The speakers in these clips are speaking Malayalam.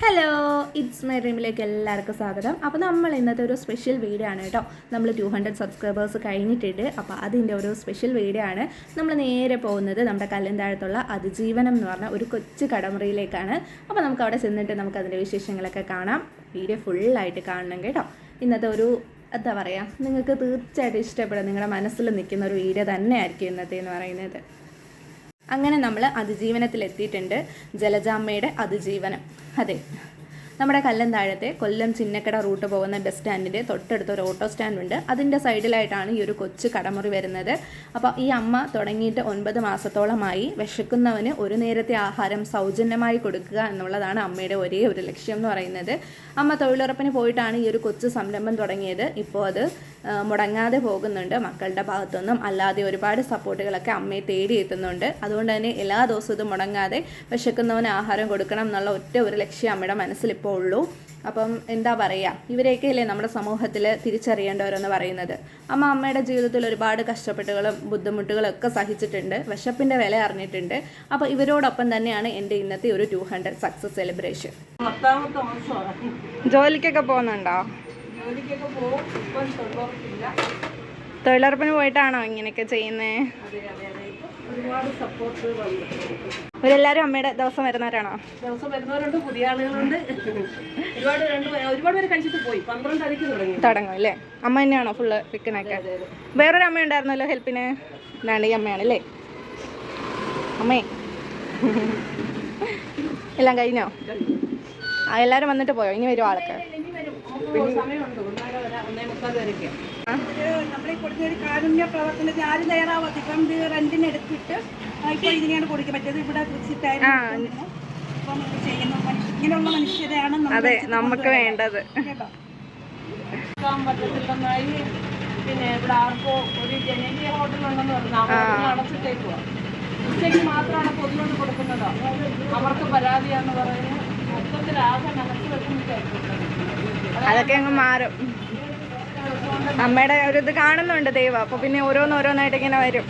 ഹലോ, ഇറ്റ്സ് മൈ ഡ്രീമിലേക്ക് എല്ലാവർക്കും സ്വാഗതം. അപ്പോൾ നമ്മൾ ഇന്നത്തെ ഒരു സ്പെഷ്യൽ വീഡിയോ ആണ് കേട്ടോ. നമ്മൾ 200 സബ്സ്ക്രൈബേഴ്സ് കഴിഞ്ഞിട്ടുണ്ട്. അപ്പോൾ അതിൻ്റെ ഒരു സ്പെഷ്യൽ വീഡിയോ ആണ്. നമ്മൾ നേരെ പോകുന്നത് നമ്മുടെ കല്ലന്താഴത്തുള്ള അതിജീവനം എന്ന് പറഞ്ഞ ഒരു കൊച്ചു കടമുറിയിലേക്കാണ്. അപ്പോൾ നമുക്ക് അവിടെ ചെന്നിട്ട് നമുക്ക് അതിൻ്റെ വിശേഷങ്ങളൊക്കെ കാണാം. വീഡിയോ ഫുള്ളായിട്ട് കാണണം കേട്ടോ. ഇന്നത്തെ ഒരു എന്താ പറയുക, നിങ്ങൾക്ക് തീർച്ചയായിട്ടും ഇഷ്ടപ്പെടും, നിങ്ങളുടെ മനസ്സിൽ നിൽക്കുന്ന ഒരു വീഡിയോ തന്നെയായിരിക്കും ഇന്നത്തെ എന്ന് പറയുന്നത്. അങ്ങനെ നമ്മൾ അതിജീവനത്തിലെത്തിയിട്ടുണ്ട്. ജലജാമ്മയുടെ അതിജീവനം. അതെ, നമ്മുടെ കല്ലന്താഴത്തെ കൊല്ലം ചിന്നക്കട റൂട്ട് പോകുന്ന ബസ് സ്റ്റാൻഡിൻ്റെ തൊട്ടടുത്ത് ഒരു ഓട്ടോ സ്റ്റാൻഡുണ്ട്. അതിൻ്റെ സൈഡിലായിട്ടാണ് ഈ ഒരു കൊച്ചു കടമുറി വരുന്നത്. അപ്പോൾ ഈ അമ്മ തുടങ്ങിയിട്ട് 9 മാസത്തോളമായി വിശക്കുന്നവന് ഒരു നേരത്തെ ആഹാരം സൗജന്യമായി കൊടുക്കുക എന്നുള്ളതാണ് അമ്മയുടെ ഒരേ ഒരു ലക്ഷ്യം എന്ന് പറയുന്നത്. അമ്മ തൊഴിലുറപ്പിന് പോയിട്ടാണ് ഈ ഒരു കൊച്ചു സംരംഭം തുടങ്ങിയത്. ഇപ്പോൾ അത് മുടങ്ങാതെ പോകുന്നുണ്ട്. മക്കളുടെ ഭാഗത്തുനിന്നും അല്ലാതെ ഒരുപാട് സപ്പോർട്ടുകളൊക്കെ അമ്മയെ തേടി എത്തുന്നുണ്ട്. അതുകൊണ്ട് തന്നെ എല്ലാ ദിവസവും ഇത് മുടങ്ങാതെ വിശക്കുന്നവന് ആഹാരം കൊടുക്കണം എന്നുള്ള ഒറ്റ ഒരു ലക്ഷ്യം അമ്മയുടെ മനസ്സിൽ ഇപ്പോൾ ഉള്ളൂ. അപ്പം എന്താ പറയുക, ഇവരെയൊക്കെ അല്ലേ നമ്മുടെ സമൂഹത്തിൽ തിരിച്ചറിയേണ്ടവരെന്ന് പറയുന്നത്. അമ്മയുടെ ജീവിതത്തിൽ ഒരുപാട് കഷ്ടപ്പെട്ടുകളും ബുദ്ധിമുട്ടുകളും ഒക്കെ സഹിച്ചിട്ടുണ്ട്. വിശപ്പിൻ്റെ വില അറിഞ്ഞിട്ടുണ്ട്. അപ്പോൾ ഇവരോടൊപ്പം തന്നെയാണ് എൻ്റെ ഇന്നത്തെ ഒരു 200 സക്സസ് സെലിബ്രേഷൻ. ജോലിക്കൊക്കെ പോകുന്നുണ്ടോ? തൊഴിലുറപ്പിന് പോയിട്ടാണോ ഇങ്ങനെയൊക്കെ ചെയ്യുന്നത്? ഇവരെല്ലാവരും അമ്മയുടെ ദിവസം വരുന്നവരാണോ? ദിവസം വരുന്നവരുണ്ട്, പുതിയ ആളുകളുണ്ട്. ഒരുപാട് പേര് കഴിച്ചിട്ട് പോയി. 12:30 തുടങ്ങും അല്ലേ? അമ്മ തന്നെയാണോ ഫുള്ള് വിൽക്കുന്നൊക്കെ? വേറൊരു അമ്മ ഉണ്ടായിരുന്നല്ലോ ഹെൽപ്പിന്. ഇതാണ് ഈ അമ്മയാണല്ലേ? അമ്മേ എല്ലാം കഴിഞ്ഞോ? എല്ലാവരും വന്നിട്ട് പോയോ? ഇനി വരുമോ ആളൊക്കെ? നമ്മളീ കൊടുക്കുന്ന ഒരു കാരുണ്യ പ്രവർത്തനത്തിന് ആരും തയ്യാറാവാത്ത ഇപ്പം ഇത് റെന്റിന് എടുത്തിട്ട് ഇപ്പോൾ ഇതിനെയാണ് കൊടുക്കാൻ പറ്റിയത്. ഇവിടെ കുറിച്ചിട്ടായിരുന്നു ഇപ്പം ചെയ്യുന്ന ഇങ്ങനെയുള്ള മനുഷ്യരെയാണ് നമുക്ക് വേണ്ടത്. പറ്റത്തില്ലെന്നായി. പിന്നെ ഇവിടെ ആർക്കോ ഒരു ജനകീയ ഹോട്ടലുണ്ടെന്ന് പറഞ്ഞാൽ അടച്ചിട്ടേക്കുക. ഉച്ചയ്ക്ക് മാത്രമാണ് പൊതുവോട് കൊടുക്കുന്നത്. അവർക്ക് പരാതിയാന്ന് പറയുന്നത്. മൊത്തത്തിലാകെ മനസ്സ് വെക്കുന്നില്ല. അതൊക്കെ അങ്ങ് മാറും. അമ്മയുടെ ഒരു ഇത് കാണുന്നുണ്ട് ദൈവം. അപ്പോൾ പിന്നെ ഓരോന്നോരോന്നായിട്ട് ഇങ്ങനെ വരും.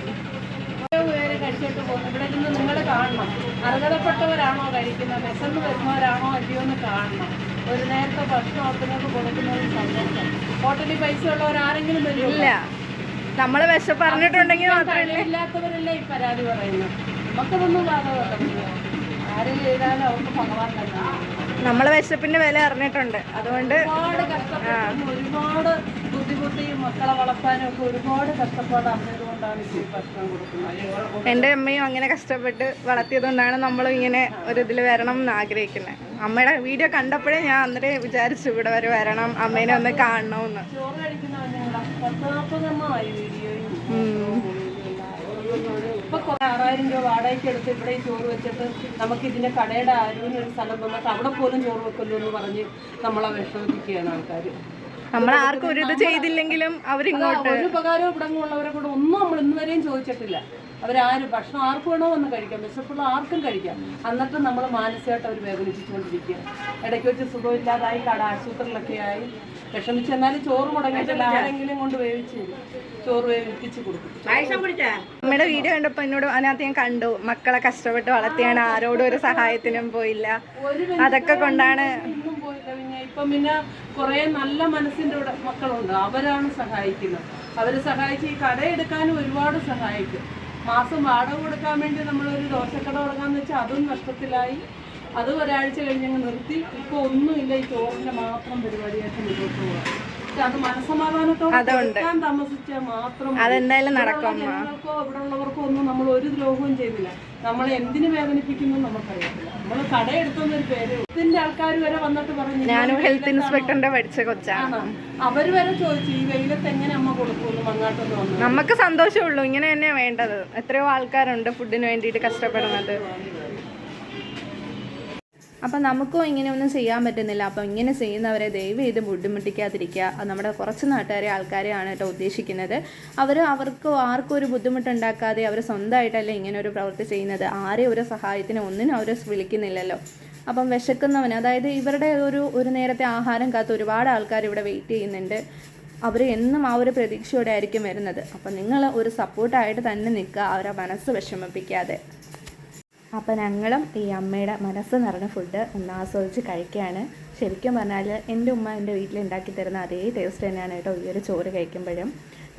പേര് കഴിച്ചിട്ട് പോകുന്നു. ഇവിടെ നിന്ന് നിങ്ങൾ കാണണം. അർഹതപ്പെട്ടവരാണോ കഴിക്കുന്നത്, വിശന്ന് വരുന്നവരാണോ അല്ലയോ എന്ന് കാണണം. ഒരു നേരത്തെ ഭക്ഷണം അവർക്ക് കൊടുക്കുന്നത് സന്തോഷം. ഹോട്ടലിൽ പൈസ ഉള്ളവരാരെങ്കിലും വരില്ല. നമ്മൾ വിശപ്പ് പറഞ്ഞിട്ടുണ്ടെങ്കിൽ മാത്രമേ. ഇല്ലാത്തവരല്ലേ ഈ പരാതി പറയുന്നത്. നമുക്കതൊന്നും ബാധകമല്ല. ആരും ചെയ്താലും അവർക്ക് ഭഗവാൻ തന്നെ. നമ്മളെ വിശപ്പിന്റെ വില അറിഞ്ഞിട്ടുണ്ട്. അതുകൊണ്ട് ഒരുപാട് കഷ്ടപ്പെട്ടു, ഒരുപാട് ബുദ്ധിമുട്ടി മക്കളെ വളർത്താനും ഒക്കെ ഒരുപാട് കഷ്ടപ്പാട് അറിഞ്ഞതുകൊണ്ടാണ് ഈ ഭക്ഷണം കൊടുക്കുന്നത്. എൻ്റെ അമ്മയും അങ്ങനെ കഷ്ടപ്പെട്ട് വളർത്തിയതുകൊണ്ടാണ് നമ്മളും ഇങ്ങനെ ഒരു ഇതിൽ വരണം എന്ന് ആഗ്രഹിക്കുന്നത്. അമ്മയുടെ വീഡിയോ കണ്ടപ്പോഴേ ഞാൻ അന്നേരം വിചാരിച്ചു ഇവിടെ വരെ വരണം, അമ്മേനെ ഒന്ന് കാണണമെന്ന്. ചോറ് കഴിക്കുന്ന 10-40 എണ്ണമായി വീഡിയോയും. ഇപ്പൊ 6000 രൂപ വാടകയ്ക്ക് എടുത്ത് ഇവിടെ ചോറ് വെച്ചിട്ട് നമുക്ക് ഇതിന്റെ കടയുടെ ആരോഗ്യ സ്ഥലം വന്നിട്ട് അവിടെ പോലും ചോറ് വെക്കല്ലോ എന്ന് പറഞ്ഞ് നമ്മളെ വിഷമിപ്പിക്കുകയാണ് ആൾക്കാർ. നമ്മളാർക്കും ഒരു ഇത് ചെയ്തില്ലെങ്കിലും അവരിങ്ങോട്ട് ഒരു ഉപകാരവും ഇവിടെ ഉള്ളവരെ കൂടെ ഒന്നും നമ്മൾ ഇന്നുവരെയും ചോദിച്ചിട്ടില്ല. അവരാരും ഭക്ഷണം ആർക്കും വേണോ വന്ന് കഴിക്കാം, വിശപ്പുള്ള ആർക്കും കഴിക്കാം. എന്നിട്ട് നമ്മൾ മാനസികമായിട്ട് അവർ വേദനിപ്പിച്ചുകൊണ്ടിരിക്കുക. ഇടയ്ക്ക് വെച്ച് സുഖമില്ലാതായി ആശുപത്രിയിലൊക്കെ ആയി വിഷമിച്ച്. എന്നാലും ചോറ് മുടങ്ങിയിട്ടില്ല. ആരെങ്കിലും കൊണ്ട് വേവിച്ച് ചോറ് വേവിപ്പിച്ച് കൊടുക്കും. അമ്മയുടെ വീഡിയോ കണ്ടപ്പോൾ എന്നോട് അതിനകത്ത് ഞാൻ കണ്ടു, മക്കളെ കഷ്ടപ്പെട്ട് വളർത്തിയാണ്, ആരോടും ഒരു സഹായത്തിനും പോയില്ല. അതൊക്കെ കൊണ്ടാണ് ഒന്നും പോയില്ല. ഇപ്പം പിന്നെ കുറേ നല്ല മനസ്സിൻ്റെ ഇവിടെ മക്കളുണ്ട്. അവരാണ് സഹായിക്കുന്നത്. അവർ സഹായിച്ച് ഈ കടയെടുക്കാനും ഒരുപാട് സഹായിക്കും. മാസം വാടക കൊടുക്കാൻ വേണ്ടി നമ്മളൊരു ദോശക്കട തുടങ്ങാന്ന് വെച്ചാൽ അതും നഷ്ടത്തിലായി. അത് ഒരാഴ്ച കഴിഞ്ഞങ്ങ് നിർത്തി. ഇപ്പോൾ ഒന്നുമില്ല, ഈ ചോറിൻ്റെ മാത്രം പരിപാടിയായിട്ട് മുന്നോട്ട് പോകാം. അത് മനസ്സമാധാനത്തോടെ താമസിച്ചാൽ മാത്രം അതെന്തായാലും നടക്കും. ജനങ്ങൾക്കോ ഇവിടെ ഉള്ളവർക്കോ ഒന്നും നമ്മൾ ഒരു ദ്രോഹവും ചെയ്തില്ല. നമ്മളെ എന്തിനു വേദനിപ്പിക്കുന്നു നമുക്കറിയത്തില്ല. നമ്മൾ കടയെടുത്തൊന്നൊരു പേര് ഇതിന്റെ ആൾക്കാർ വരെ വന്നിട്ട് പറഞ്ഞു, ഞാനും ഹെൽത്ത് ഇൻസ്പെക്ടറിന്റെ പഠിച്ച കൊച്ചാണ്. അവര് വരെ ചോദിച്ചു ഈ വെയിലത്ത് എങ്ങനെ അമ്മ കൊടുക്കുമെന്ന്. മങ്ങാട്ടൊന്ന് വന്നു. നമുക്ക് സന്തോഷമുള്ളൂ. ഇങ്ങനെ തന്നെയാണ് വേണ്ടത്. എത്രയോ ആൾക്കാരുണ്ട് ഫുഡിന് വേണ്ടിയിട്ട് കഷ്ടപ്പെടുന്നത്. അപ്പം നമുക്കും ഇങ്ങനെയൊന്നും ചെയ്യാൻ പറ്റുന്നില്ല. അപ്പം ഇങ്ങനെ ചെയ്യുന്നവരെ ദയവ് ചെയ്ത് ബുദ്ധിമുട്ടിക്കാതിരിക്കുക. അത് നമ്മുടെ കുറച്ച് ആൾക്കാരെയാണ് കേട്ടോ ഉദ്ദേശിക്കുന്നത്. അവർക്ക് ആർക്കും ഒരു ബുദ്ധിമുട്ടുണ്ടാക്കാതെ അവർ സ്വന്തമായിട്ടല്ലേ ഇങ്ങനെ ഒരു പ്രവൃത്തി ചെയ്യുന്നത്. ആരെയും ഒരു സഹായത്തിന് ഒന്നിനും അവർ വിളിക്കുന്നില്ലല്ലോ. അപ്പം വിശക്കുന്നവന്, അതായത് ഇവരുടെ ഒരു നേരത്തെ ആഹാരം കാത്ത് ഒരുപാട് ആൾക്കാർ ഇവിടെ വെയിറ്റ് ചെയ്യുന്നുണ്ട്. അവർ എന്നും ആ ഒരു പ്രതീക്ഷയോടെ ആയിരിക്കും വരുന്നത്. അപ്പം നിങ്ങൾ ഒരു സപ്പോർട്ടായിട്ട് തന്നെ നിൽക്കുക, അവരെ മനസ്സ് വിഷമിപ്പിക്കാതെ. അപ്പോൾ ഞങ്ങളും ഈ അമ്മയുടെ മനസ്സ് നിറഞ്ഞ ഫുഡ് ഒന്ന് ആസ്വദിച്ച് കഴിക്കുകയാണ്. ശരിക്കും പറഞ്ഞാൽ എൻ്റെ ഉമ്മ എൻ്റെ വീട്ടിൽ ഉണ്ടാക്കി തരുന്ന അതേ ടേസ്റ്റ് തന്നെയാണ് കേട്ടോ ഈ ഒരു ചോറ് കഴിക്കുമ്പോഴും.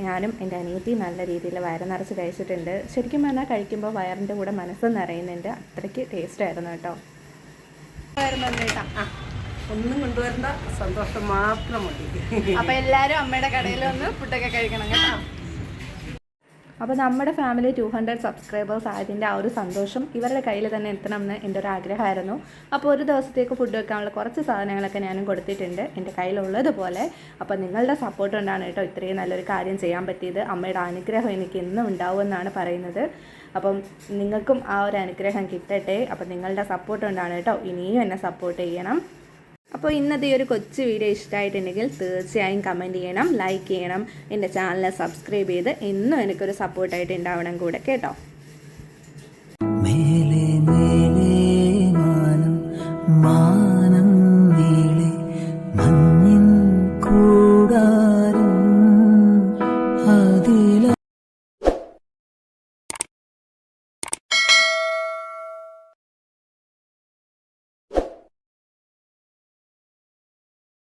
ഞാനും എൻ്റെ അനിയത്തി നല്ല രീതിയിൽ വയറ് നിറച്ച് കഴിച്ചിട്ടുണ്ട്. ശരിക്കും പറഞ്ഞാൽ കഴിക്കുമ്പോൾ വയറിൻ്റെ കൂടെ മനസ്സ് നിറയുന്നുണ്ട്. അത്രയ്ക്ക് ടേസ്റ്റായിരുന്നു കേട്ടോ. ഒന്നും കൊണ്ടുവരേണ്ട, സന്തോഷം മാത്രം മതി. അപ്പോൾ എല്ലാവരും അമ്മയുടെ കടയിൽ വന്ന് ഫുഡൊക്കെ കഴിക്കണം കേട്ടോ. അപ്പോൾ നമ്മുടെ ഫാമിലി 200 സബ്സ്ക്രൈബേഴ്സ് ആയതിൻ്റെ ആ ഒരു സന്തോഷം ഇവരുടെ കയ്യിൽ തന്നെ എത്തണമെന്ന് എൻ്റെ ഒരു ആഗ്രഹമായിരുന്നു. അപ്പോൾ ഒരു ദിവസത്തേക്ക് ഫുഡ് വെക്കാനുള്ള കുറച്ച് സാധനങ്ങളൊക്കെ ഞാനും കൊടുത്തിട്ടുണ്ട് എൻ്റെ കയ്യിലുള്ളതുപോലെ. അപ്പോൾ നിങ്ങളുടെ സപ്പോർട്ട് കൊണ്ടാണ് കേട്ടോ ഇത്രയും നല്ലൊരു കാര്യം ചെയ്യാൻ പറ്റിയത്. അമ്മയുടെ അനുഗ്രഹം എനിക്ക് എന്നും ഉണ്ടാവുമെന്നാണ് പറയുന്നത്. അപ്പം നിങ്ങൾക്കും ആ ഒരു അനുഗ്രഹം കിട്ടട്ടെ. അപ്പോൾ നിങ്ങളുടെ സപ്പോർട്ട് കൊണ്ടാണ് കേട്ടോ. ഇനിയും എന്നെ സപ്പോർട്ട് ചെയ്യണം. അപ്പോൾ ഇന്നത്തെ ഈ ഒരു കൊച്ചു വീഡിയോ ഇഷ്ടമായിട്ടുണ്ടെങ്കിൽ തീർച്ചയായും കമൻറ്റ് ചെയ്യണം, ലൈക്ക് ചെയ്യണം, എൻ്റെ ചാനൽ സബ്സ്ക്രൈബ് ചെയ്ത് എന്നും എനിക്കൊരു സപ്പോർട്ടായിട്ട് ഉണ്ടാവണം കൂടെ കേട്ടോ.